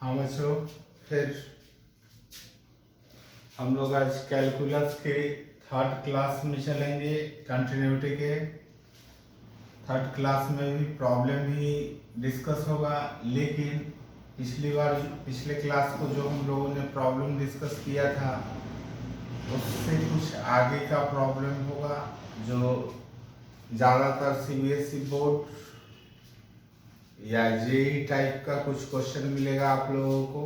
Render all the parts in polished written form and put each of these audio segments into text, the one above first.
हाँ बच्चों, फिर हम लोग आज कैलकुलस के थर्ड क्लास में चलेंगे। कंटिन्यूटी के थर्ड क्लास में भी प्रॉब्लम ही डिस्कस होगा, लेकिन पिछले क्लास को जो हम लोगों ने प्रॉब्लम डिस्कस किया था उससे कुछ आगे का प्रॉब्लम होगा, जो ज़्यादातर सीबीएसई बोर्ड या जेई टाइप का कुछ क्वेश्चन मिलेगा आप लोगों को।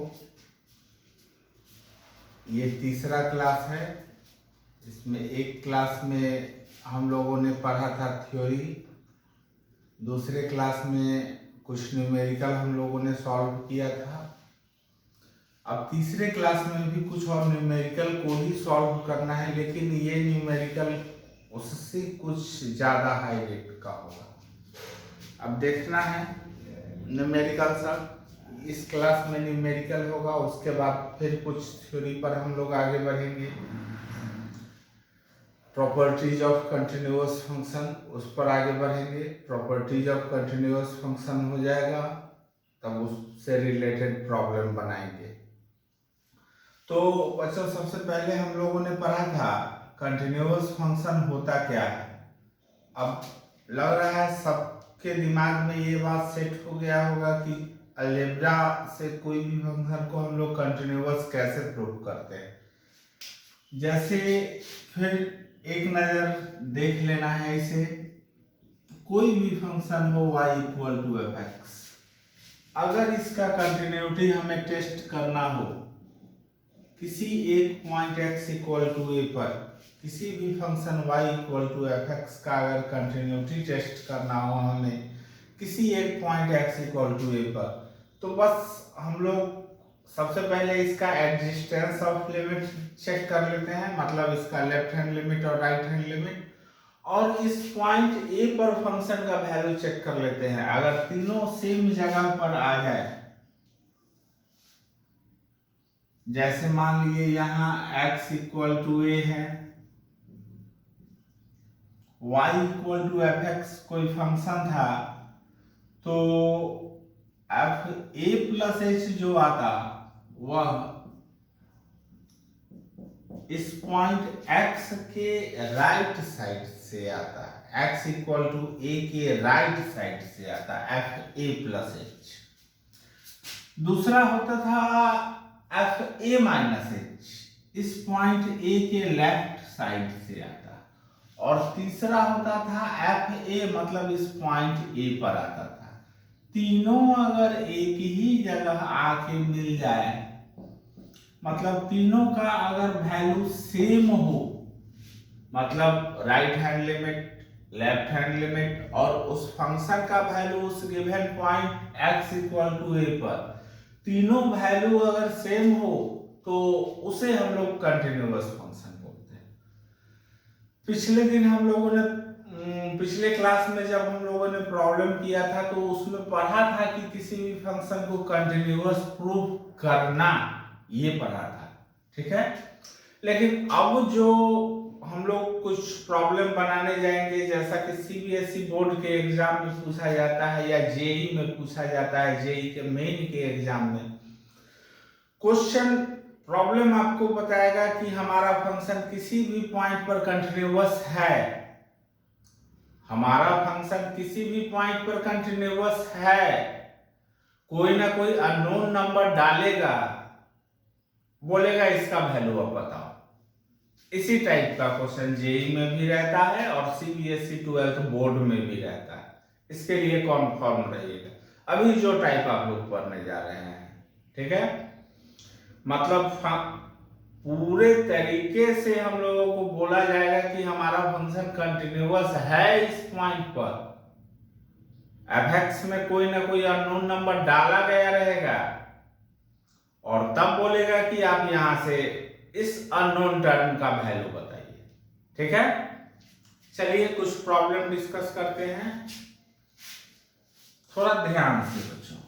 ये तीसरा क्लास है। इसमें एक क्लास में हम लोगों ने पढ़ा था थ्योरी, दूसरे क्लास में कुछ न्यूमेरिकल हम लोगों ने सॉल्व किया था। अब तीसरे क्लास में भी कुछ और न्यूमेरिकल को ही सॉल्व करना है, लेकिन ये न्यूमेरिकल उससे कुछ ज़्यादा हाई रेट का होगा। अब देखना है न्यूमेरिकल सब। इस क्लास में न्यूमेरिकल होगा, उसके बाद फिर कुछ थ्योरी पर हम लोग आगे बढ़ेंगे। प्रॉपर्टीज ऑफ कंटिन्यूअस फंक्शन, उस पर आगे बढ़ेंगे। प्रॉपर्टीज ऑफ कंटिन्यूअस फंक्शन हो जाएगा, तब उससे रिलेटेड प्रॉब्लम बनाएंगे। तो बच्चों, सबसे पहले हम लोगों ने पढ़ा था कंटिन्यूअस फंक्शन होता क्या है। अब लग रहा है सबके दिमाग में ये बात सेट हो गया होगा कि अलजेब्रा से कोई भी फंक्शन को हम लोग कंटिन्यूअस कैसे प्रूव करते हैं। जैसे फिर एक नज़र देख लेना है इसे। कोई भी फंक्शन हो y equal to f x, अगर इसका कंटिन्यूटी हमें टेस्ट करना हो किसी एक point x equal to a पर, किसी भी function y equal to f x का अगर कंटिन्यूटी टेस्ट करना हो हमें किसी एक point x equal to a पर, तो बस हम लोग सबसे पहले इसका एग्जिस्टेंस ऑफ लिमिट चेक कर लेते हैं, मतलब इसका लेफ्ट हैंड लिमिट और राइट हैंड लिमिट, और इस पॉइंट ए पर फंक्शन का वैल्यू चेक कर लेते हैं। अगर तीनों सेम जगह पर आ जाए, जैसे मान लीजिए यहाँ x इक्वल टू ए है, y equal to f x कोई फंक्शन था, तो एफ ए प्लस एच जो आता वह इस पॉइंट x के राइट साइड से आता है। x इक्वल टू ए के राइट साइड से आता है एफ ए प्लस एच। दूसरा होता था एफ ए माइनस एच, इस पॉइंट ए के लेफ्ट साइड से आता है। और तीसरा होता था एफ ए, मतलब इस पॉइंट ए पर आता था। तीनों अगर एक ही जगह आके मिल जाए, मतलब तीनों का अगर वैल्यू सेम हो, मतलब right hand limit, left hand limit और उस फंक्शन का वैल्यू उस given point x equal to a पर, तीनों वैल्यू अगर सेम हो तो उसे हम लोग कंटिन्यूअस फंक्शन बोलते हैं। पिछले दिन हम लोगों ने पिछले क्लास में जब हम लोगों ने प्रॉब्लम किया था तो उसमें पढ़ा था कि किसी भी फंक्शन को कंटिन्यूअस प्रूव करना, ये पढ़ा था, ठीक है। लेकिन अब जो हम लोग कुछ प्रॉब्लम बनाने जाएंगे, जैसा कि सीबीएसई बोर्ड के एग्जाम में पूछा जाता है या जेई में पूछा जाता है, जेई के मेन के एग्जाम में क्वेश्चन प्रॉब्लम आपको बताएगा कि हमारा फंक्शन किसी भी पॉइंट पर कंटिन्यूअस है, हमारा फंक्शन किसी भी पॉइंट पर कंटिन्यूअस है, कोई ना कोई अननोन नंबर डालेगा, बोलेगा इसका वैल्यू अब बताओ। इसी टाइप का क्वेश्चन जेई में भी रहता है और सीबीएसई 12th बोर्ड में भी रहता है। इसके लिए कॉन्फर्म रहिएगा। अभी जो टाइप आप लोग पढ़ने जा रहे हैं, ठीक है, मतलब पूरे तरीके से हम लोगों को बोला जाएगा कि हमारा फंक्शन कंटिन्यूअस है इस पॉइंट पर, एफ एक्स में कोई ना कोई अननोन नंबर डाला गया रहेगा, और तब बोलेगा कि आप यहां से इस अननोन टर्म का वैल्यू बताइए, ठीक है। चलिए कुछ प्रॉब्लम डिस्कस करते हैं, थोड़ा ध्यान से बच्चों।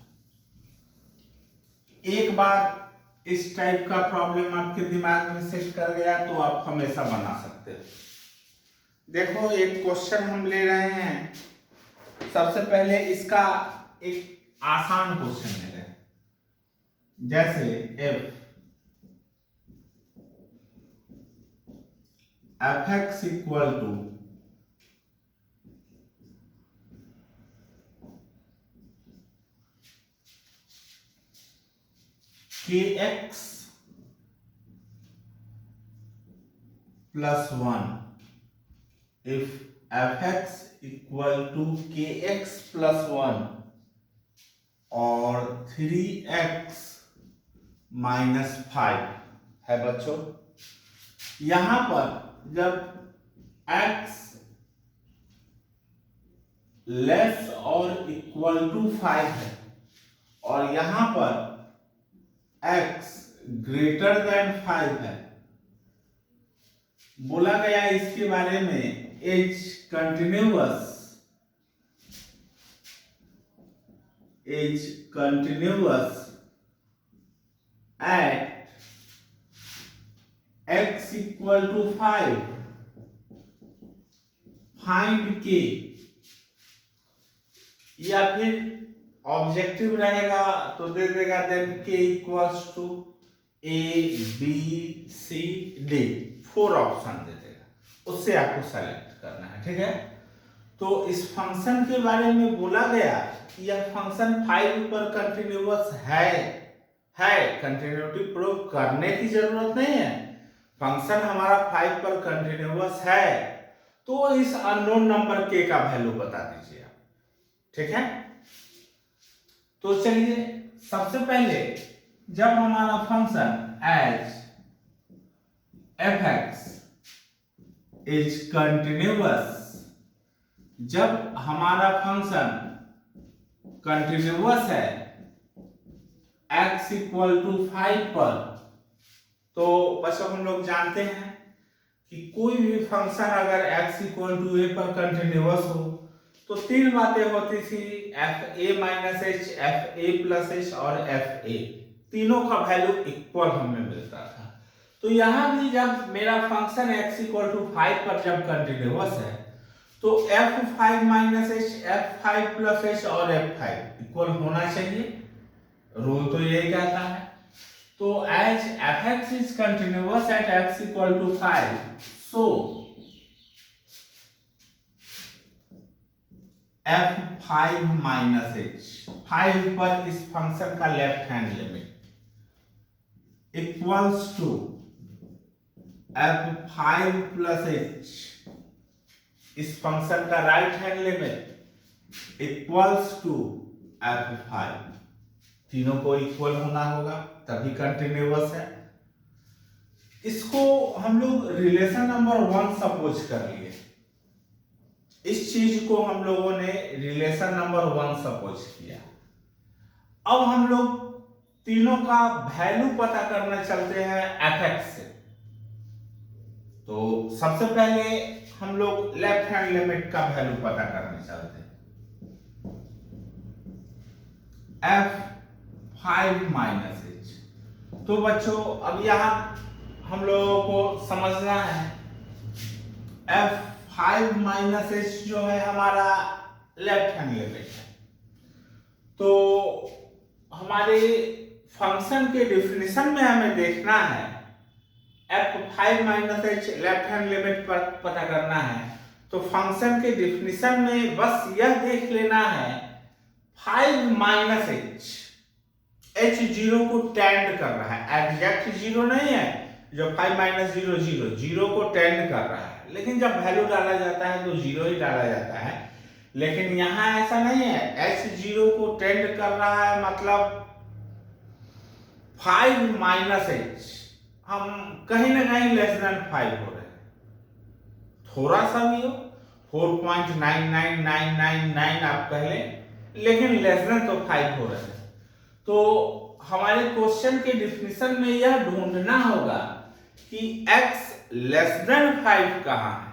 एक बार इस टाइप का प्रॉब्लम आपके दिमाग में सेट कर गया तो आप हमेशा बना सकते हो। देखो, एक क्वेश्चन हम ले रहे हैं। सबसे पहले इसका एक आसान क्वेश्चन ले रहे हैं। जैसे f x equal to k x plus one, if f x equal to k x plus one और 3x माइनस 5 है बच्चों। यहां पर जब x लेस और इक्वल टू 5 है और यहां पर x ग्रेटर देन 5 है, बोला गया इसके बारे में h continuous at x equal to 5, find k, या फिर ऑब्जेक्टिव रहेगा तो दे देगा then k equals to a b c d, 4 option दे देगा, उससे आपको सेलेक्ट करना है। ठीक है, तो इस फंक्शन के बारे में बोला गया कि यह फंक्शन 5 पर कंटिन्यूअस है, कंटिन्यूटी प्रूव करने की जरूरत नहीं है, फंक्शन हमारा 5 पर कंटिन्यूअस है, तो इस अननोन नंबर k का वैल्यू बता दीजिए आप। ठीक है, तो चलिए सबसे पहले जब हमारा function as f x is continuous, जब हमारा फंक्शन कंटिन्यूअस है x इक्वल टू 5 पर, तो बच्चों हम लोग जानते हैं कि कोई भी फंक्शन अगर x इक्वल टू a पर कंटिन्यूअस हो तो 3 बातें होती थी, F A minus H, F A plus H और एफ ए, तीनों का वैल्यू इक्वल हमें मिलता था। तो यहां भी जब मेरा फंक्शन x इक्वल टू 5 पर जब कंटिन्यूअस है तो f5 minus H, f5 plus H और f5 इक्वल होना चाहिए, रूल तो यही कहता है। तो as fx is continuous at x equal to 5, so f5 minus h, 5 पर इस फंक्शन का left hand limit equals to f5 plus h, इस फंक्शन का right hand limit equals to f5, तीनों को इक्वल होना होगा तभी कंटिन्यूअस है। इसको हम लोग रिलेशन नंबर 1 सपोज कर लिए, इस चीज को हम लोगों ने रिलेशन नंबर 1 सपोज किया। अब हम लोग तीनों का वैल्यू पता करना चलते हैं fx से। तो सबसे पहले हम लोग लेफ्ट हैंड लिमिट का वैल्यू पता करने चलते हैं, f5 माइनस एच। तो बच्चों अब यहां हम लोगों को समझना है f5 माइनस एच जो है हमारा लेफ्ट हैंड लिमिट है, तो हमारे फंक्शन के डिफिनेशन में हमें देखना है f5 minus H left hand limit पर पता करना है। तो फंक्शन के डिफिनेशन में बस यह देख लेना है 5 माइनस एच, एच जीरो को टेंड कर रहा है, एग्जैक्ट जीरो नहीं है, जो 5 माइनस जीरो जीरो, जीरो को टेंड कर रहा है, लेकिन जब वैल्यू डाला जाता है तो जीरो ही डाला जाता है। लेकिन यहां ऐसा नहीं है, एच जीरो को टेंड कर रहा है मतलब 5 माइनस एच, हम कहीं ना कहीं लेस देन 5 हो रहे हैं, थोड़ा सा भी हो 4.99999 आप कह लें, लेकिन लेस देन तो 5 हो रहे हैं। तो हमारे क्वेश्चन के डिफिनेशन में यह ढूंढना होगा कि x लेस देन 5 कहां है,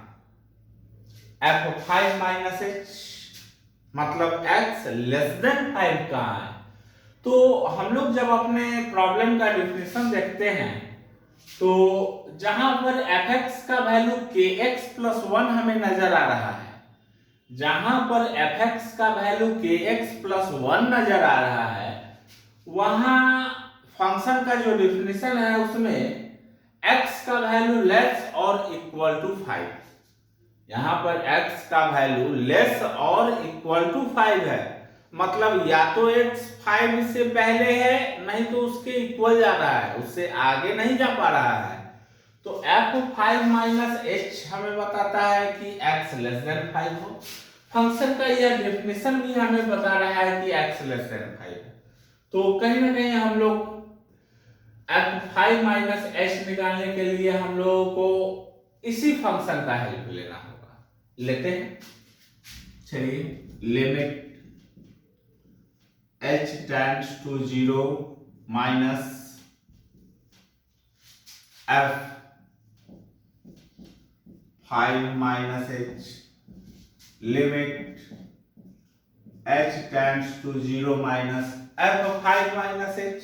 f5 माइनस एच मतलब x लेस देन 5 कहां है। तो हम लोग जब अपने प्रॉब्लम का डिफिनेशन देखते हैं तो जहां पर fx का वैल्यू kx प्लस 1 हमें नजर आ रहा है, जहां पर fx का वैल्यू kx प्लस 1 नजर आ रहा है, वहां फंक्शन का जो डिफिनेशन है उसमें x का वैल्यू लेस और इक्वल टू 5, यहां पर x का वैल्यू लेस और इक्वल टू 5 है, मतलब या तो x 5 से पहले है नहीं तो उसके इक्वल जा रहा है, उससे आगे नहीं जा पा रहा है। तो f5 माइनस h हमें बताता है कि x लेस देन 5 हो। फंक्शन का यह डेफिनेशन भी हमें बता रहा है कि x लेस देन 5 है। तो कहीं ना कहीं हम लोग f5 माइनस h निकालने के लिए हम लोगों को इसी फंक्शन का हेल्प लेना होगा। लेते हैं, चलिए limit h tends to 0 minus f5 minus h limit h tends to 0 minus f5 minus h।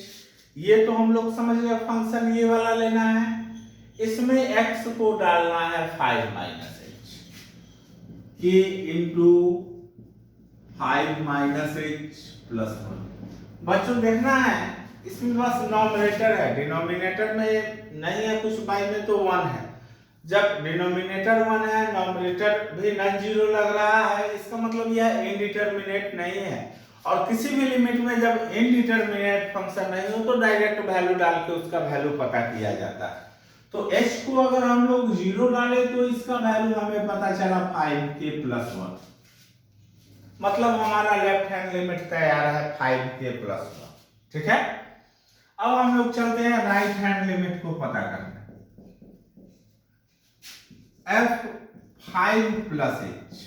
ये तो हम लोग समझ गए फंक्शन ये वाला लेना है, इसमें x को डालना है 5 माइनस h की इंटू 5 माइनस h प्लस 1। बच्चों देखना है इसमें बस नॉमिनेटर है, डिनोमिनेटर में नहीं है कुछ, बाई में तो 1 है। जब डिनोमिनेटर 1 है नॉमिनेटर भी नॉन जीरो लग रहा है, इसका मतलब यह इनडिटरमिनेट नहीं है। और किसी भी लिमिट में जब इनडिटरमिनेट फंक्शन नहीं हो तो डायरेक्ट वैल्यू डाल के उसका वैल्यू पता किया जाता है। तो h को अगर हम लोग 0 डालें तो इसका वैल्यू हमें पता चला 5k प्लस 1, मतलब हमारा लेफ्ट हैंड लिमिट तैयार है 5k प्लस 1। ठीक है, अब हम लोग चलते हैं राइट हैंड लिमिट को पता करने। f5 plus h,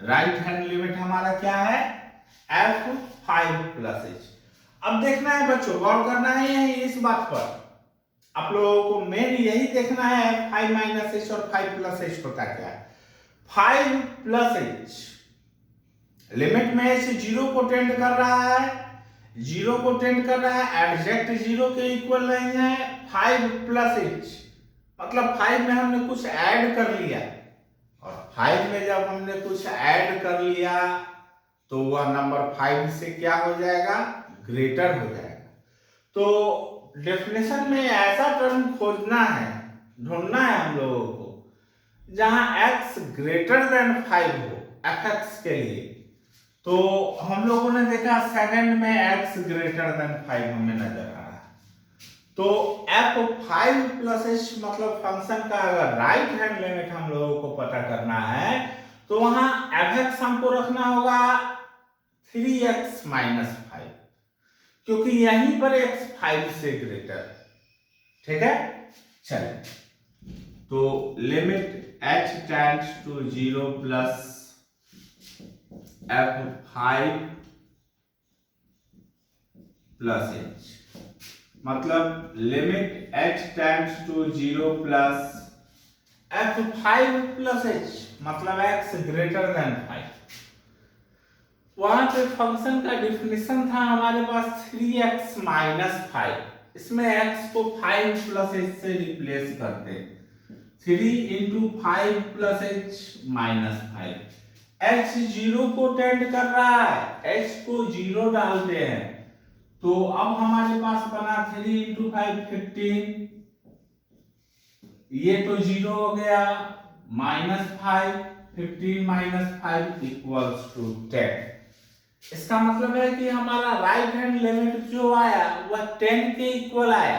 right hand limit हमारा क्या है f5 प्लस h। अब देखना है बच्चों, गौर करना है इस बात पर, आप लोगों को मेन यही देखना है f5 माइनस h और 5 प्लस h होता क्या है। 5 प्लस h लिमिट में h 0 को टेंड कर रहा है, 0 को टेंड कर रहा है, एग्जैक्ट 0 के इक्वल नहीं है। 5 प्लस h मतलब 5 में हमने कुछ ऐड कर लिया, और 5 में जब हमने कुछ ऐड कर लिया तो वह नंबर 5 से क्या हो जाएगा, ग्रेटर हो जाएगा। तो डेफिनेशन में ऐसा टर्म खोजना है, ढूंढना है हम लोगों को जहां x ग्रेटर देन 5 हो fx के लिए। तो हम लोगों ने देखा सेकंड में x ग्रेटर देन 5 हमें नजर आ रहा है। तो f5 प्लस h मतलब फंक्शन का अगर राइट हैंड लिमिट हम लोगों को पता करना है तो वहां fx हमको रखना होगा 3x माइनस 5, क्योंकि यहीं पर x 5 से ग्रेटर है। ठीक है, चलिए तो limit h tends to 0 plus f5 plus h, मतलब limit h tends to 0 plus f5 plus h मतलब x ग्रेटर देन 5। वहां पे फंक्शन का डिफिनेशन था हमारे पास 3x माइनस 5, इसमें x को 5 प्लस h से रिप्लेस करते, 3 into 5 plus h minus 5। h 0 को टेंड कर रहा है, h को 0 डालते हैं तो अब हमारे पास बना 3 इंटू 5 15, ये तो 0 हो गया, माइनस 5, 15 माइनस 5 इक्वल्स टू 10। इसका मतलब है कि हमारा राइट हैंड लिमिट जो आया वह 10 के इक्वल आया।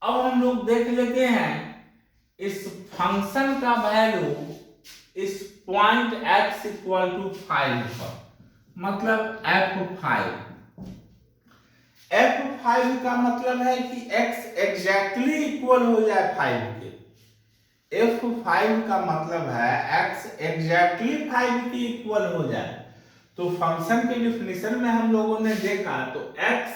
अब हम लोग देख लेते हैं इस फंक्शन का वैल्यू इस पॉइंट x इक्वल टू 5 पर, मतलब f5 का मतलब है कि x एग्जैक्टली इक्वल हो जाए 5 के। f5 का मतलब है x एग्जैक्टली 5 के इक्वल हो जाए। तो फंक्शन के डिफिनेशन में हम लोगों ने देखा तो x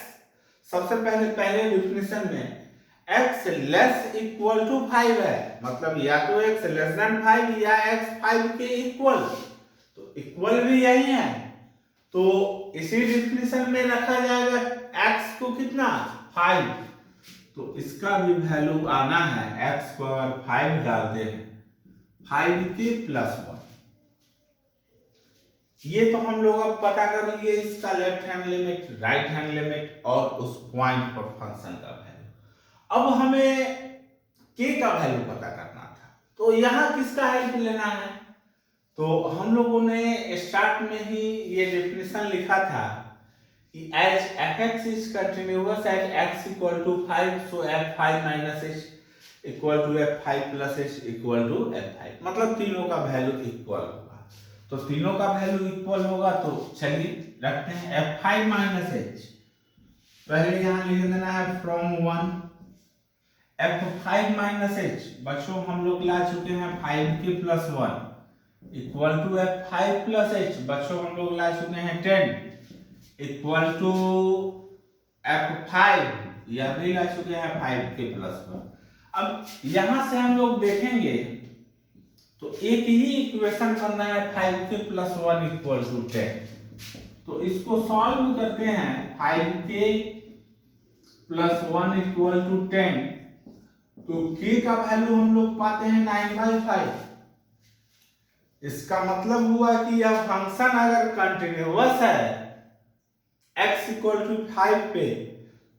सबसे पहले डिफिनेशन में x लेस इक्वल टू 5 है, मतलब या तो x लेस देन 5 या x 5 के इक्वल, तो इक्वल भी यही है। तो इसी डिफिनेशन में रखा जाएगा x को कितना 5, तो इसका भी वैल्यू आना है, x को अगर 5 डालते हैं 5 के प्लस 1। ये तो हम लोग अब पता कर लिए इसका left hand limit, right hand limit और उस पॉइंट पर फंक्शन का वैल्यू। अब हमें के का वैल्यू पता करना था, तो यहाँ किसका हेल्प लेना है? तो हम लोगों ने स्टार्ट में ही ये डेफिनेशन लिखा था कि as fx is continuous at x equal to 5, so f5 minus h equal to f5 plus h equal to f5, मतलब तीनों का वैल्यू इक्वल होगा। तो तीनों का वैल्यू इक्वल होगा तो चलिए रखते हैं f5 माइनस h, पहले यहाँ लिख देना है फ्रॉम 1, f5 माइनस h बच्चों हम लोग ला चुके हैं 5 के plus 1 equal to f5 plus h बच्चों हम लोग ला चुके हैं 10 इक्वल टू f5, यह भी ला चुके हैं 5 के प्लस 1। अब यहां से हम लोग देखेंगे तो एक ही इक्वेशन बनना है 5 के प्लस 1 इक्वल टू 10, तो इसको सॉल्व करते हैं 5 के प्लस 1 इक्वल टू 10, तो k का वैल्यू हम लोग पाते हैं 9/5। इसका मतलब हुआ कि यह फंक्शन अगर कंटिन्यूअस है x इक्वल टू 5 पे,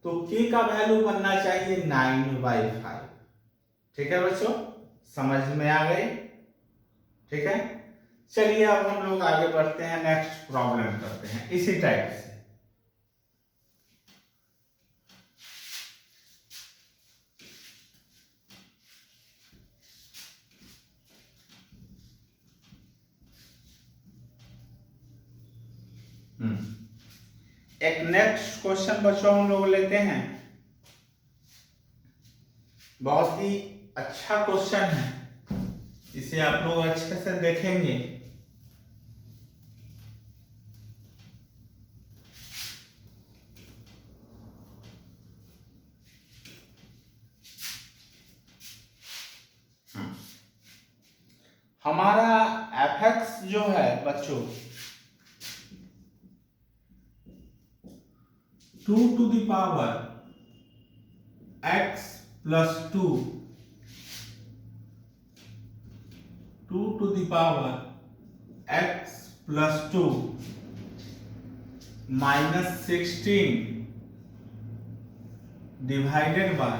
तो k का वैल्यू बनना चाहिए 9/5। ठीक है बच्चों, समझ में आ गई? ठीक है, चलिए अब हम लोग आगे बढ़ते हैं, नेक्स्ट प्रॉब्लम करते हैं इसी टाइप से। एक नेक्स्ट क्वेश्चन बच्चों हम लोग लेते हैं, बहुत ही अच्छा क्वेश्चन है, इसे आप लोग अच्छे से देखेंगे। हमारा fx जो है बच्चों 2 to the power x plus 2 to the power x plus 2 minus 16 divided by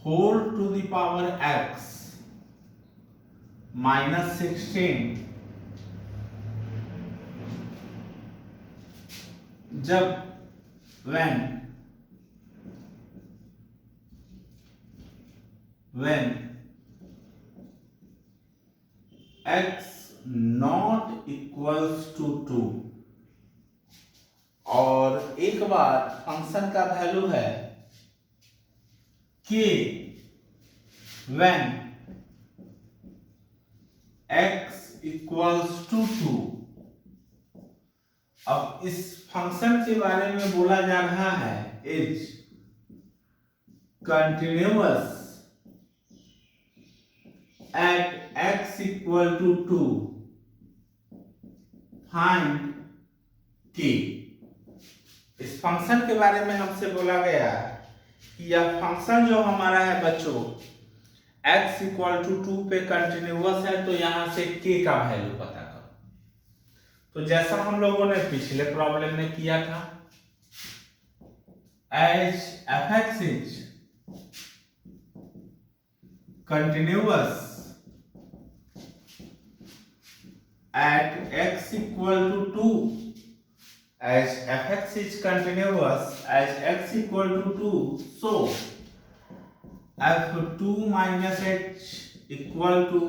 4 to the power x minus 16 जब when x not equals to 2, और एक बार फंक्शन का वैल्यू है k when x equals to 2। अब इस फंक्शन के बारे में बोला जा रहा है is continuous at x equal to 2, find k। इस फंक्शन के बारे में हमसे बोला गया कि यह फंक्शन जो हमारा है बच्चों x इक्वल टू 2 पे कंटिन्यूअस है, तो यहां से k का वैल्यू पता करो। तो जैसा हम लोगों ने पिछले प्रॉब्लम में किया था, as fx is continuous at x equal to 2, as fx is continuous as x equal to 2, so f2 minus h equal to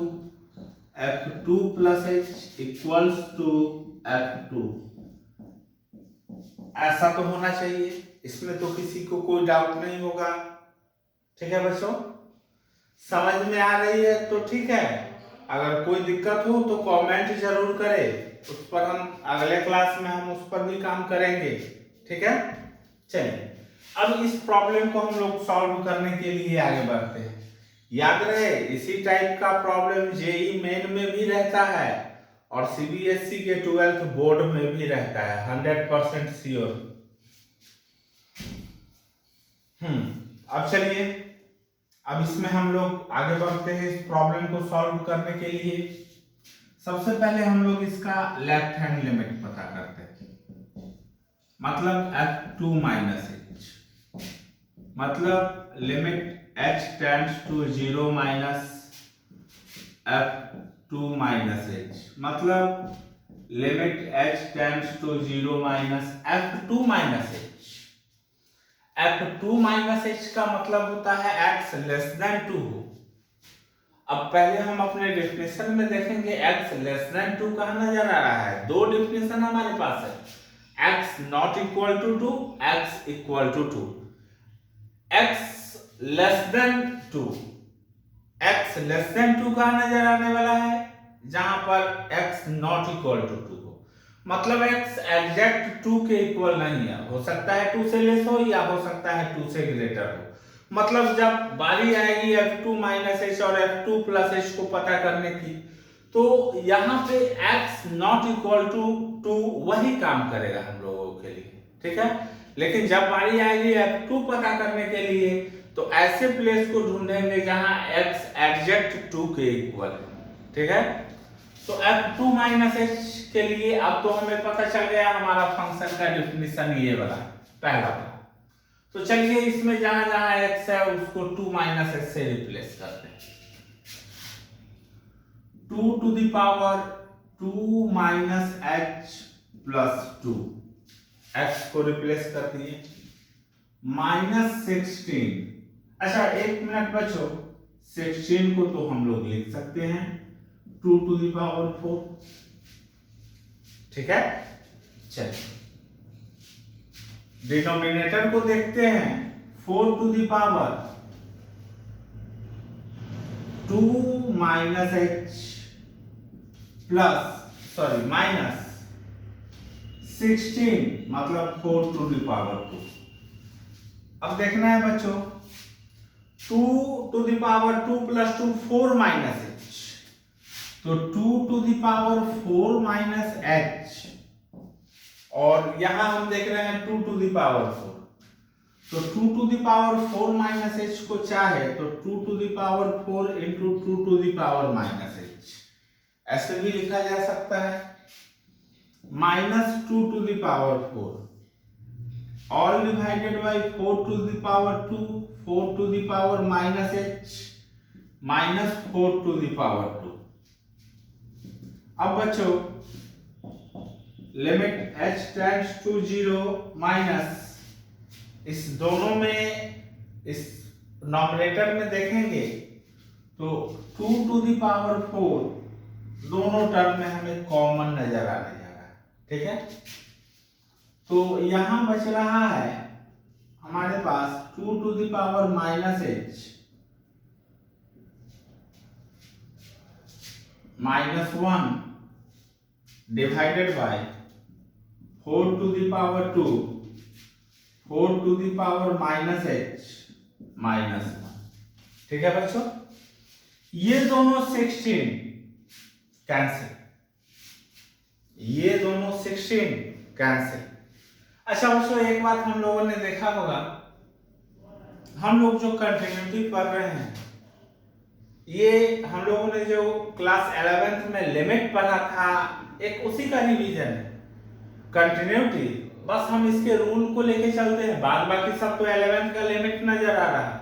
f2 plus h equals to f2। ऐसा तो होना चाहिए, इसमें तो किसी को कोई डाउट नहीं होगा। ठीक है बच्चों, समझ में आ रही है तो ठीक है, अगर कोई दिक्कत हो तो कमेंट जरूर करें, उस पर हम अगले क्लास में हम उस पर भी काम करेंगे। ठीक है, चलिए अब इस प्रॉब्लम को हम लोग सॉल्व करने के लिए आगे बढ़ते हैं। याद रहे इसी टाइप का प्रॉब्लम जेई मेन में भी रहता है और सीबीएसई के 12th बोर्ड में भी रहता है, 100% श्योर। अब चलिए, अब इसमें हम लोग आगे बढ़ते हैं इस प्रॉब्लम को सॉल्व करने के लिए। सबसे पहले हम लोग इसका लेफ्ट हैंड लिमिट पता करते हैं, मतलब f2 माइनस h, मतलब limit h tends to 0 minus f2 minus h, मतलब limit h tends to 0 minus f2 minus h। f2 minus h का मतलब होता है x लेस देन 2 हो। अब पहले हम अपने डेफिनेशन में देखेंगे x लेस देन 2 कहाँ नजर आ रहा है। दो डेफिनेशन हमारे पास है, x not equal to 2, x equal to 2। x less than 2, x less than 2 कहाँ नजर आने वाला है, जहां पर x नॉट इक्वल टू 2 हो, मतलब x एग्जैक्ट 2 के इक्वल नहीं है, हो सकता है 2 से लेस हो या हो सकता है 2 से ग्रेटर हो। मतलब जब बारी आएगी f2 माइनस h और f2 प्लस h को पता करने की, तो यहाँ पे x नॉट इक्वल टू 2 वही काम करेगा हम लोगों के लिए, ठीक है। लेकिन जब बारी आएगी f2 पता करने के लिए, तो ऐसे प्लेस को ढूंढेंगे जहां x एग्जैक्ट 2 के इक्वल है, ठीक है। तो f2 माइनस h के लिए अब तो हमें पता चल गया हमारा फंक्शन का डेफिनेशन ये वाला पहला वाला। तो चलिए इसमें जहां जहां x है उसको 2 माइनस h से रिप्लेस करते हैं। 2 to the power 2 minus h plus 2, x को रिप्लेस कर दिए, माइनस 16। अच्छा एक मिनट बच्चों, 16 को तो हम लोग लिख सकते हैं 2 टू द पावर 4, ठीक है। चलिए डिनोमिनेटर को देखते हैं, 4 to the power 2 minus h plus minus 16, मतलब 4 टू द पावर 2। अब देखना है बच्चों, 2 to the power 2 plus 2 4 minus h, तो 2 to the power 4 minus h, और यहां हम देख रहे हैं 2 टू द पावर 4, तो 2 to the power 4 minus h को चाहे तो 2 to the power 4 into 2 to the power minus h, ऐसे भी लिखा जा सकता है, minus 2 to the power 4 all divided by 4 to the power 2, 4 to the power minus h minus 4 to the power 2। अब बच्चों limit h tends to 0 minus, इस दोनों में, इस नॉमिनेटर में देखेंगे तो 2 टू द पावर 4 दोनों टर्म में हमें कॉमन नजर आने जा रहा है, ठीक है। तो यहां बच रहा है हमारे पास 2 to the power minus h minus 1 divided by 4 to the power 2, 4 to the power minus h minus 1, ठीक है बच्चों। ये दोनों 16 कैंसिल, ये दोनों 16 कैंसिल। अच्छा बच्चों एक बात हम लोगों ने देखा होगा, हम लोग जो कंटिन्यूटी पढ़ रहे हैं, ये हम लोगों ने जो क्लास 11th में लिमिट पढ़ा था, एक उसी का रिवीजन है, कंटिन्यूटी। बस हम इसके रूल को लेके चलते हैं, बाद बाकी सब तो 11th का लिमिट नजर आ रहा है,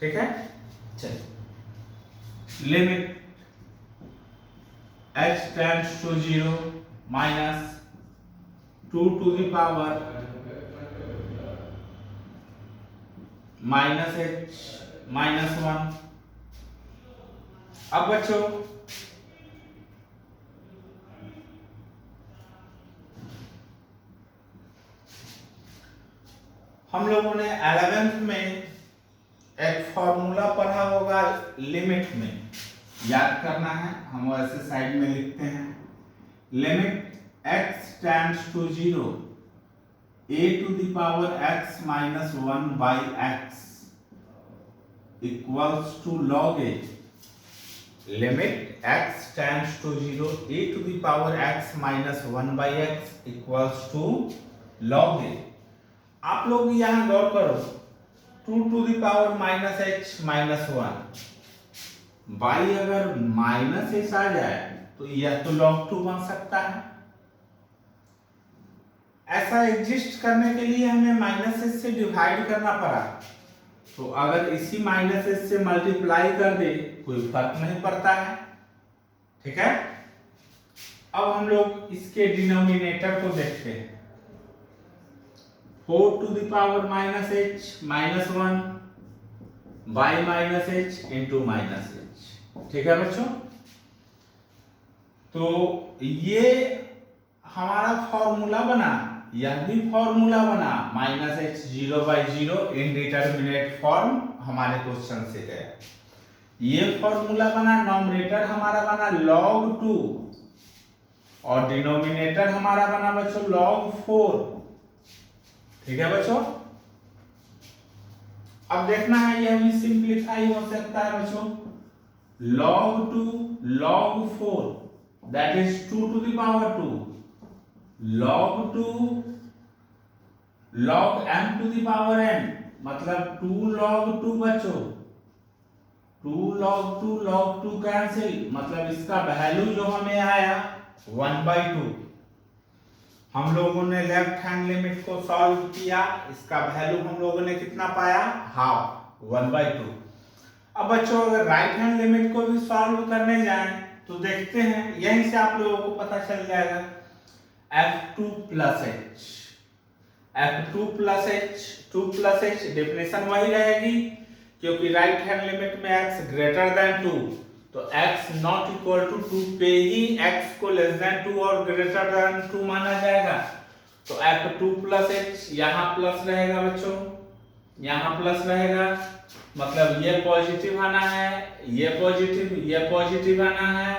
ठीक है। चलिए limit h tends to 0 minus 2 to the power minus h minus 1। अब बच्चों हम लोगों ने 11th में एक फॉर्मूला पढ़ा होगा लिमिट में, याद करना है, हम ऐसे साइड में लिखते हैं, limit x tends to 0 a to the power x minus 1 by x equals to log a, limit x tends to 0 a to the power x minus 1 by x equals to log a। आप लोग यहां गौर करो, 2 to the power minus h minus 1 by, अगर minus h आ जाए तो यह तो log 2 बन सकता है। ऐसा एग्जिस्ट करने के लिए हमें माइनस एस से डिवाइड करना पड़ा, तो अगर इसी माइनस एस से मल्टीप्लाई कर दे कोई फर्क नहीं पड़ता है, ठीक है। अब हम लोग इसके डिनोमिनेटर को देखते हैं। 4 to the power minus h minus 1 by minus h into minus h, ठीक है बच्चों। तो ये हमारा फॉर्मूला बना, यह भी फॉर्मूला बना, माइनस एच 0/0 इनडिटरमिनेट फॉर्म हमारे क्वेश्चन से गया। ये फॉर्मूला बना, नॉमिनेटर हमारा बना log 2 और डिनोमिनेटर हमारा बना बच्चों log 4, ठीक है बच्चों। अब देखना है यह भी सिंप्लीफाई हो सकता है बच्चों। log 2 log 4 that is 2 to the power 2 log 2 log m to the power n, मतलब 2 log 2 बच्चों, 2 log 2 log 2 कैंसिल, मतलब इसका वैल्यू जो हमें आया 1/2। हम लोगों ने लेफ्ट हैंड लिमिट को सॉल्व किया, इसका वैल्यू हम लोगों ने कितना पाया, हाफ 1/2। अब बच्चों अगर राइट हैंड लिमिट को भी सॉल्व करने जाएं तो देखते हैं, यहीं से आप लोगों को पता चल जाएगा f2 plus h, f2 plus h 2 plus h definition वही रहेगी, क्योंकि राइट हैंड लिमिट में x ग्रेटर देन 2, तो x नॉट इक्वल टू 2 पे ही x को लेस देन 2 और ग्रेटर देन 2 माना जाएगा। तो f2 plus h यहाँ प्लस रहेगा बच्चों, यहाँ प्लस रहेगा, मतलब ये पॉजिटिव आना है, ये पॉजिटिव आना है,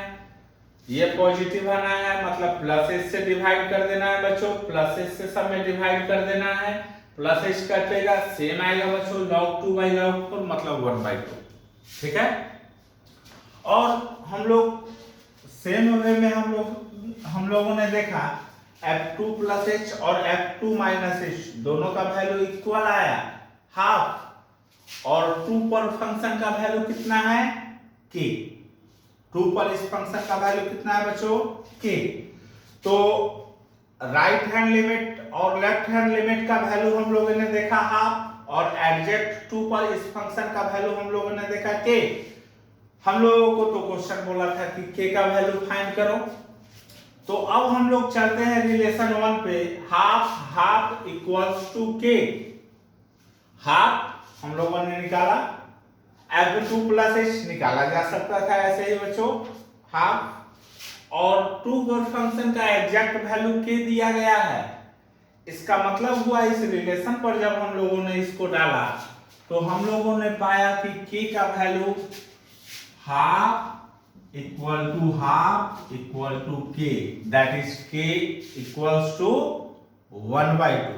ये पॉजिटिव आना है, मतलब प्लस एच से डिवाइड कर देना है बच्चों, प्लस एच से सब में डिवाइड कर देना है, प्लस एच कटेगा, सेम आएगा बच्चों log 2/log 4, मतलब 1/2, ठीक है। और हम लोग सेम वे में हम लोगों ने देखा f2 plus h और f2 minus h दोनों का वैल्यू इक्वल आया, हाफ, और 2 पर फंक्शन का वैल्यू कितना है, k, 2 पर इस फंक्शन का वैल्यू कितना है बच्चों, k। तो राइट हैंड लिमिट और लेफ्ट हैंड लिमिट का वैल्यू हम लोगों ने देखा हाफ, और एडजेक्ट 2 पर इस फंक्शन का वैल्यू हम लोगों ने देखा k। हम लोगों को तो क्वेश्चन बोला था कि k का वैल्यू फाइंड करो, तो अब हम लोग चलते हैं रिलेशन 1 पे, half equals to k। Half हम लोगों ने निकाला, f2 plus h निकाला जा सकता था ऐसे ही बच्चों, हाफ, और 2 पर फंक्शन का एग्जैक्ट वैल्यू k दिया गया है। इसका मतलब हुआ इस रिलेशन पर जब हम लोगों ने इसको डाला तो हम लोगों ने पाया कि k का value half equal to k, that is k equals to 1/2,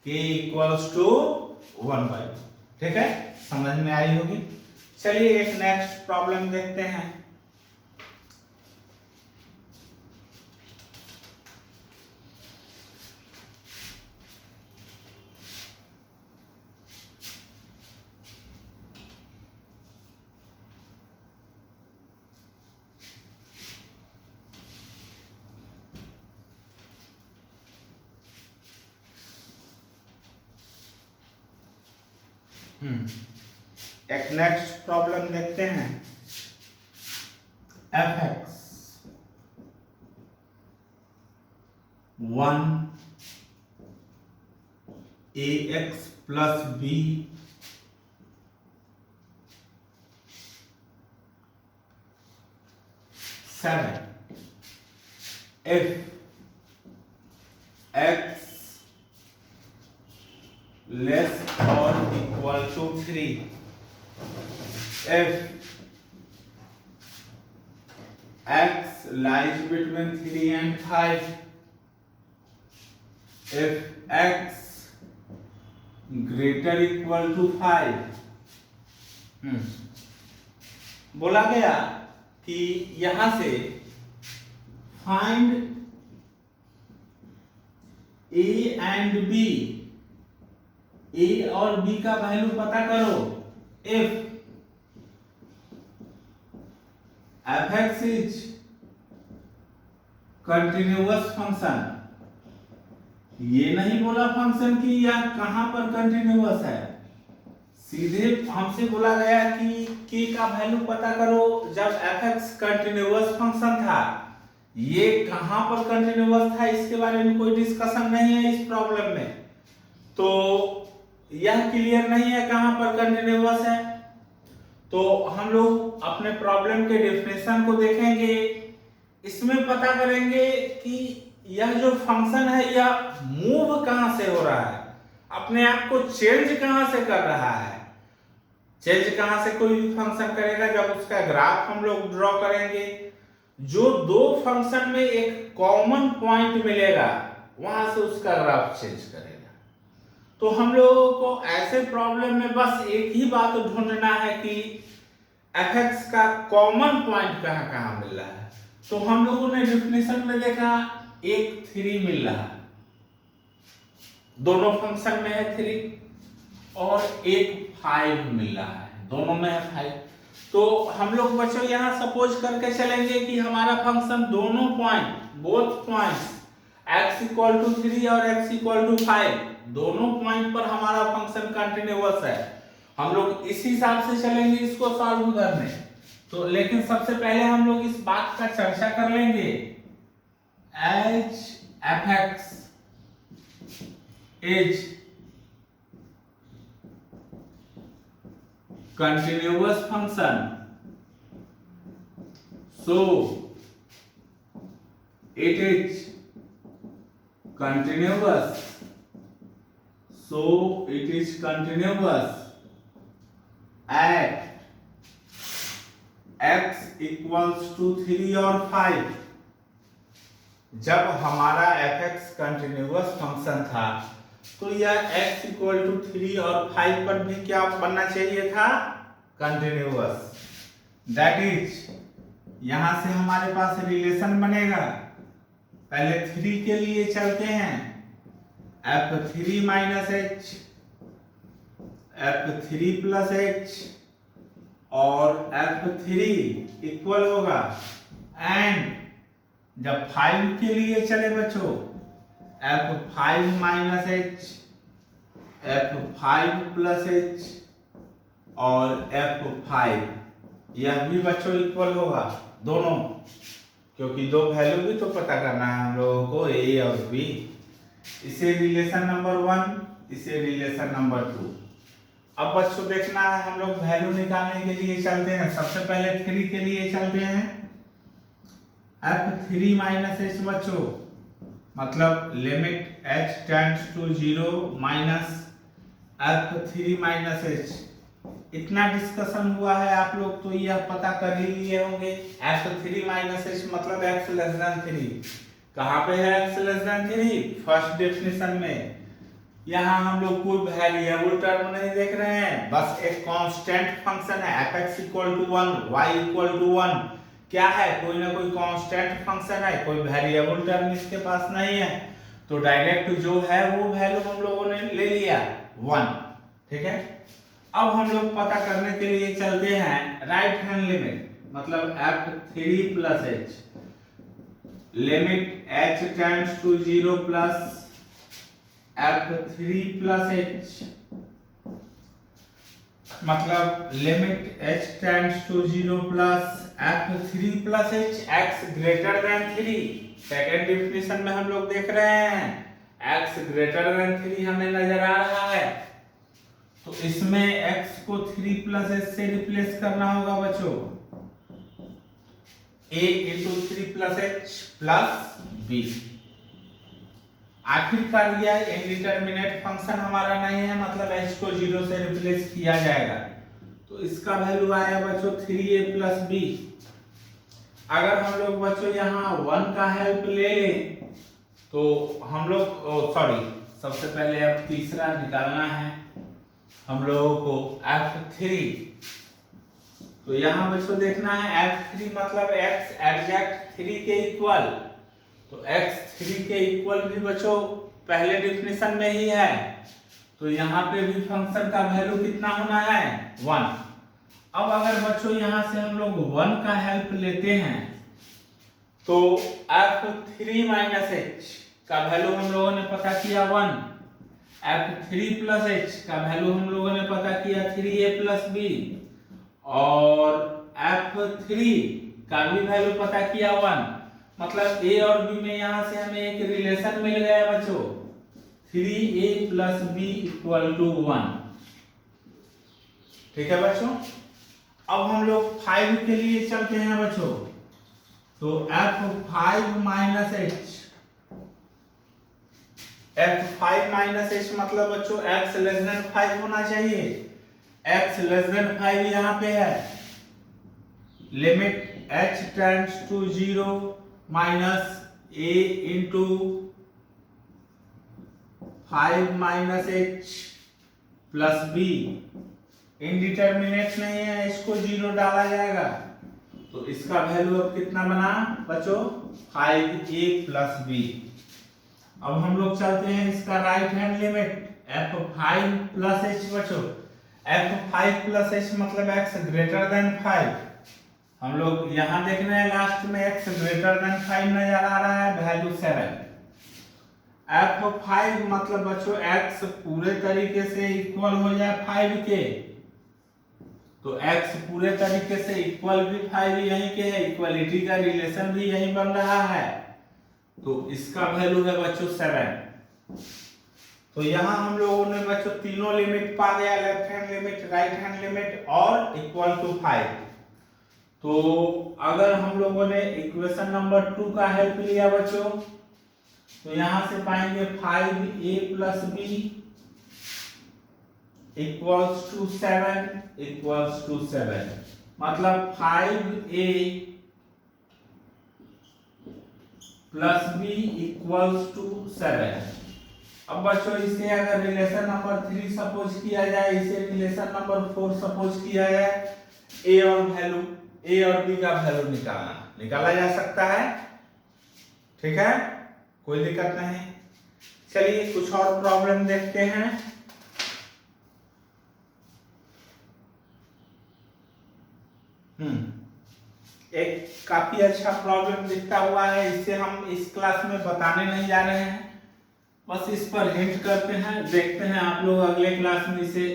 k equals to 1/2, ठीक है, समझ में आई होगी। चलिए एक नेक्स्ट प्रॉब्लम देखते हैं। एक नेक्स्ट प्रॉब्लम देखते हैं। fx 1 ax plus b seven if x less or equal to 3, if x lies between 3 and 5, if x greater equal to 5, बोला गया कि यहां से find a and b, a और b का वैल्यू पता करो if fx is continuous function, ये नहीं बोला फंक्शन की या कहां पर कंटिन्यूअस है, सीधे हमसे बोला गया कि k का वैल्यू पता करो जब fx कंटिन्यूअस फंक्शन था। ये कहां पर कंटिन्यूअस था इसके बारे में कोई डिस्कशन नहीं है इस प्रॉब्लम में, तो यह क्लियर नहीं है कहां पर कंटिन्यूअस है। तो हम लोग अपने प्रॉब्लम के डेफिनेशन को देखेंगे, इसमें पता करेंगे कि यह जो फंक्शन है यह मूव कहां से हो रहा है, अपने आप को चेंज कहां से कर रहा है। चेंज कहां से कोई भी फंक्शन करेगा, जब उसका ग्राफ हम लोग ड्रॉ करेंगे, जो दो फंक्शन में एक कॉमन पॉइंट मिलेगा वहां से उसका ग्राफ चेंज करेगा। तो हम लोगों को ऐसे प्रॉब्लम में बस एक ही बात ढूंढना है कि fx का कॉमन पॉइंट कहां कहां मिल रहा है। तो हम लोगों ने डेफिनेशन में देखा एक 3 मिल रहा है, दोनों फंक्शन में है 3, और एक 5 मिल रहा है, दोनों में है 5। तो हम लोग बच्चों यहां सपोज करके चलेंगे कि हमारा फंक्शन दोनों point, both points x equal to 3 और x इक्वल टू 5, दोनों पॉइंट पर हमारा फंक्शन कंटिन्यूअस है। हम लोग इस हिसाब से चलेंगे इसको सॉल्व करने। तो लेकिन सबसे पहले हम लोग इस बात का चर्चा कर लेंगे, h fx is continuous function, so it is continuous, so it is continuous at x equals to 3 और 5। जब हमारा fx कंटिन्यूअस फंक्शन था तो यह x इक्वल टू 3 और 5 पर भी क्या बनना चाहिए था, कंटिन्यूअस। दैट इज यहां से हमारे पास रिलेशन बनेगा, पहले 3 के लिए चलते हैं, f3 minus h, f3 plus h और f3 इक्वल होगा, एंड जब 5 के लिए चले बच्चों f5 minus h, f5 plus h और f5, यह भी बच्चों इक्वल होगा दोनों, क्योंकि दो वैल्यू भी तो पता करना है हम लोगों को, a और b। इसे रिलेशन नंबर 1, इसे रिलेशन नंबर 2। अब बच्चों देखना है, हम लोग वैल्यू निकालने के लिए चलते हैं। सबसे पहले 3 के लिए चलते हैं, f3 माइनस h बच्चों, मतलब limit h tends to 0 minus f3 minus h। इतना डिस्कशन हुआ है आप लोग तो यह पता कर ही लिए होंगे, f3 माइनस h मतलब x लेस देन 3। कहाँ पे है x less then 3? First definition में। यहाँ हम लोग कोई वेरिएबल टर्म नहीं देख रहे हैं, बस एक कांस्टेंट फंक्शन है, fx equal to 1, y equal to 1। क्या है, कोई ना कोई कांस्टेंट फंक्शन है, कोई वेरिएबल टर्म इसके पास नहीं है, तो डायरेक्ट जो है वो वैल्यू हम लोगों ने ले लिया 1। ठीक है, अब हम लोग पता करने के लिए चलते हैं राइट हैंड लिमिट, मतलब f3 plus h, limit h tends to 0 plus f3 plus h, मतलब limit h tends to 0 plus f3 plus h, x greater than 3। Second definition में हम लोग देख रहे हैं x ग्रेटर देन 3 हमें नजर आ रहा है, तो इसमें x को 3 प्लस h से रिप्लेस करना होगा बच्चों, a into 3 plus h plus b। आखिरकार यह इंडिटरमिनेट फंक्शन हमारा नहीं है, मतलब h को 0 से रिप्लेस किया जाएगा, तो इसका वैल्यू आया बच्चों 3a प्लस b। अगर हम लोग बच्चों यहाँ 1 का हेल्प ले लें तो हम लोग सबसे पहले अब तीसरा निकालना है हम लोगों को, f3। तो यहाँ बच्चों देखना है f3 मतलब x एग्जैक्ट 3 के इक्वल, तो x 3 के इक्वल भी बच्चों पहले डेफिनेशन में ही है, तो यहाँ पे भी फंक्शन का वैल्यू कितना होना है 1। अब अगर बच्चों यहाँ से हम लोग 1 का हेल्प लेते हैं तो F3 माइनस एच का वैल्यू हम लोगों ने पता किया 1, F3 प्लस एच का वैल्यू हम लोगों ने पता किया 3a प्लस बी, और F3 का भी वैल्यू पता किया 1। मतलब a और b में यहां से हमें एक रिलेशन मिल गया बच्चों, 3a plus B equal to 1। ठीक है बच्चों। अब हम लोग 5 के लिए चलते हैं बच्चों। तो F5 minus H, F5 minus H मतलब बच्चों x लेस देन 5 होना चाहिए। x लेस देन 5 यहाँ पे है, limit h tends to 0 minus a into 5 minus h plus b. Indeterminate नहीं है, इसको 0 डाला जाएगा, तो इसका वैल्यू अब कितना बना बच्चों 5a प्लस बी। अब हम लोग चलते हैं इसका right hand limit, f5 plus h बच्चों, f5 प्लस h मतलब x ग्रेटर देन 5। हम लोग यहाँ देखना है लास्ट में x ग्रेटर देन 5 नजर आ रहा है, वैल्यू 7। f5 मतलब बच्चों x पूरे तरीके से इक्वल हो जाए 5 के, तो x पूरे तरीके से इक्वल भी 5 यहीं के है, इक्वलिटी का रिलेशन भी यहीं बन रहा है, तो इसका वैल्यू है बच्चों 7। तो यहाँ हम लोगों ने बच्चों तीनों लिमिट पा गया, left hand limit, right hand limit और इक्वल टू 5। तो अगर हम लोगों ने इक्वेशन नंबर 2 का हेल्प लिया बच्चों, तो यहाँ से पाएंगे 5a plus b equals to 7 equals to 7, मतलब 5a plus b equals to 7। अब बच्चों इसे अगर रिलेशन नंबर 3 सपोज किया जाए, इसे रिलेशन नंबर 4 सपोज किया जाए, a और b का वैल्यू निकाला जा सकता है। ठीक है, कोई दिक्कत नहीं। चलिए कुछ और प्रॉब्लम देखते हैं। एक काफी अच्छा प्रॉब्लम दिखता हुआ है, इसे हम इस क्लास में बताने नहीं जा रहे हैं, बस इस पर हिंट करते हैं, देखते हैं आप लोग अगले क्लास में इसे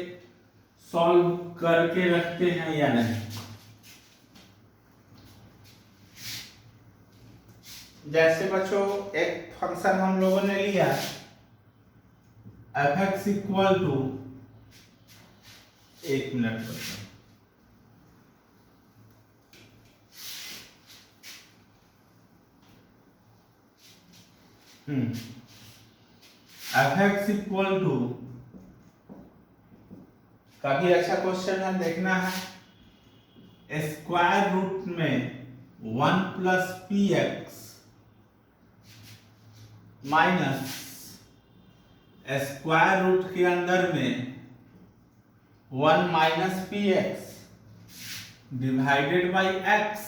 सॉल्व करके रखते हैं या नहीं। जैसे बच्चों एक फंक्शन हम लोगों ने लिया f(x) इक्वल टू, एक मिनट बच्चों, f(x) इक्वल टू, काफी अच्छा क्वेश्चन है, देखना है। स्क्वायर रूट में 1 plus px minus square root के अंदर में 1 minus px divided by x,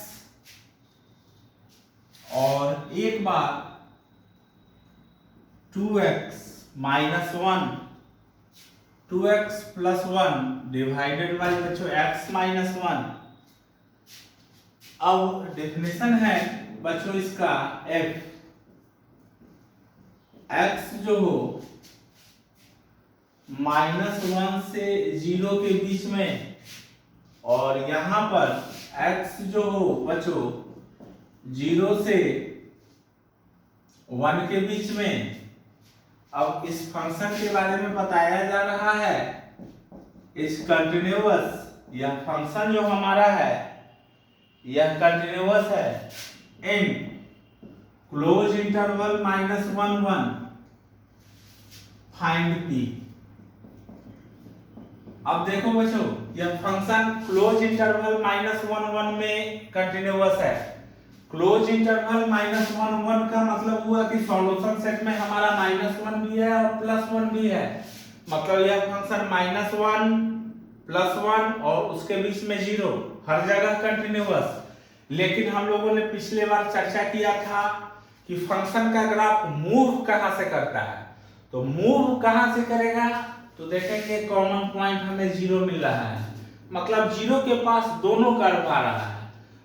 और एक बार 2x minus 1, 2x plus 1 divided by बच्चों x माइनस 1। अब डेफिनेशन है बच्चों इसका f, x जो हो -1 से 0 के बीच में, और यहां पर x जो हो बच्चों 0 से 1 के बीच में। अब इस फंक्शन के बारे में बताया जा रहा है, इस कंटिन्यूअस, यह फंक्शन जो हमारा है यह कंटिन्यूअस है in close interval -1 1, find p। अब देखो बच्चों यह फंक्शन क्लोज इंटरवल -1 1 में कंटिन्यूअस है। क्लोज इंटरवल -1 1 का मतलब हुआ कि सॉल्यूशन सेट में हमारा -1 भी है और +1 भी है, मतलब यह फंक्शन -1 +1 और उसके बीच में 0, हर जगह कंटिन्यूअस। लेकिन हम लोगों ने पिछले बार चर्चा किया था कि फंक्शन का ग्राफ मूव कहां से करता है, तो मूव कहां से करेगा, तो देखेंगे कॉमन पॉइंट हमें 0 मिल रहा है, मतलब 0 के पास दोनों कर्व आ रहा है,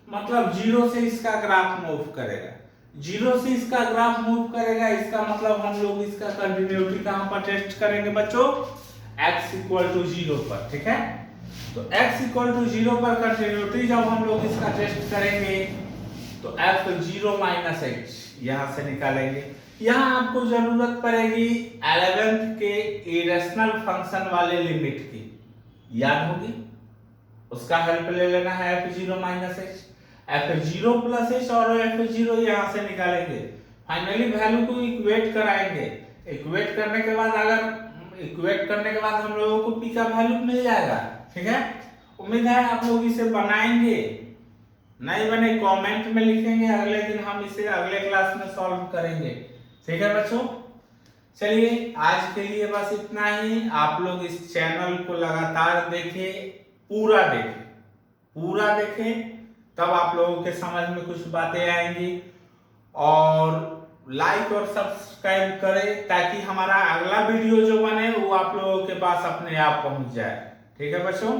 मतलब 0 से इसका ग्राफ मूव करेगा। जीरो से इसका ग्राफ मूव करेगा, इसका मतलब हम लोग इसका कंटिन्यूटी कहां पर टेस्ट करेंगे बच्चों, x इक्वल टू 0 पर, ठीक है। तो x इक्वल टू 0 पर कंटिन्यूटी जब हम लोग इसका टेस्ट करेंगे तो f0 माइनस h यहां से निकालेंगे। यहां आपको जरूरत पड़ेगी 11th के इरेशनल फंक्शन वाले लिमिट की, याद होगी, उसका हेल्प ले लेना है f0 minus h, f0 plus h और f0 यहां से निकालेंगे। फाइनली वैल्यू को इक्वेट कराएंगे, इक्वेट करने के बाद हम लोगों को p का वैल्यू मिल जाएगा, ठीक है। उम्मीद है आप लोग इसे बनाएंगे, नहीं बने कमेंट में लिखेंगे, अगले दिन हम इसे अगले क्लास में सॉल्व करेंगे, ठीक है बच्चों। चलिए आज के लिए बस इतना ही। आप लोग इस चैनल को लगातार देखें, पूरा देखें, तब आप लोगों के समझ में कुछ बातें आएंगी। और लाइक और सब्सक्राइब करें ताकि हमारा अगला वीडियो जो बने वो आप लोगों के पास अपने आप पहुंच जाए, ठीक है बच्चों।